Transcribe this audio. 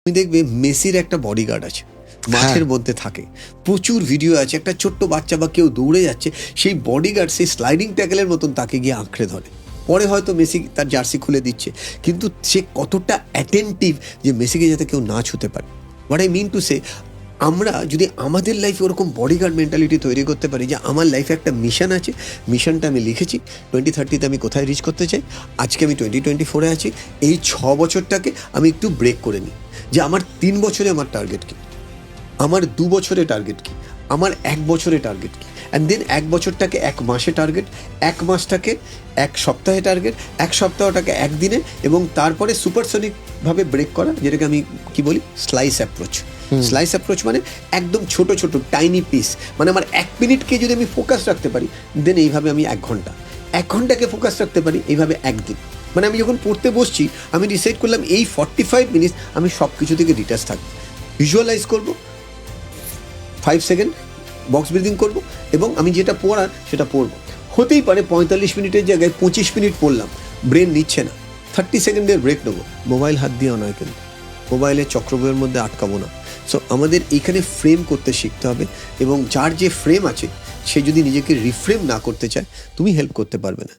তুমি দেখবে মেসির একটা বডিগার্ড আছে, মাঠের মধ্যে থাকে, প্রচুর ভিডিও আছে, একটা ছোট্ট বাচ্চা বা কেউ দৌড়ে যাচ্ছে, সেই বডিগার্ড সেই স্লাইডিং ট্যাকেলের মতন তাকে গিয়ে আঁকড়ে ধরে। পরে হয়তো মেসি তার জার্সি খুলে দিচ্ছে, কিন্তু সে কতটা অ্যাটেন্টিভ যে মেসিকে যাতে কেউ না ছুতে পারে। What I mean to say, আমরা যদি আমাদের লাইফে ওরকম বডিগার্ড মেন্টালিটি তৈরি করতে পারি যে আমার লাইফে একটা মিশন আছে, মিশনটা আমি লিখেছি 2030-তে আমি কোথায় রিচ করতে চাই, আজকে আমি 2024-এ আছি, এই 6 বছরটাকে আমি একটু ব্রেক করে নিই, যে আমার 3 বছরে আমার টার্গেট কী, আমার 2 বছরে টার্গেট কী, আমার 1 বছরে টার্গেট কী, অ্যান্ড দেন 1 বছরটাকে 1 মাসে টার্গেট, 1 মাসটাকে 1 সপ্তাহে টার্গেট, 1 সপ্তাহটাকে 1 দিনে, এবং তারপরে সুপারসনিকভাবে ব্রেক করা, যেটাকে আমি কি বলি স্লাইস অ্যাপ্রোচ। স্লাইস অ্যাপ্রোচ মানে একদম ছোট ছোট টাইনি পিস, মানে আমার 1 মিনিটকে যদি আমি ফোকাস রাখতে পারি, দেন এইভাবে আমি 1 ঘন্টা, 1 ঘন্টাকে ফোকাস রাখতে পারি এইভাবে 1 দিন। মানে আমি যখন পড়তে বসছি আমি ডিসাইড করলাম এই 45 মিনিটস আমি সব কিছু থেকে ডিটাচ থাকবো, ভিজুয়ালাইজ করবো, 5 সেকেন্ড বক্স ব্রিদিং করবো, এবং আমি যেটা পড়ার সেটা পড়বো। হতেই পারে 45 মিনিটের জায়গায় 25 মিনিট পড়লাম, ব্রেন নিচ্ছে না, 30 সেকেন্ডের ব্রেক নেবো, মোবাইল হাত দিয়েও নয়, কিন্তু মোবাইলের চক্রব্যূহের মধ্যে আটকাবো না। সো আমাদের এইখানে ফ্রেম করতে শিখতে হবে, এবং যার যে ফ্রেম আছে সে যদি নিজেকে রিফ্রেম না করতে চায়, তুমি হেল্প করতে পারবে না।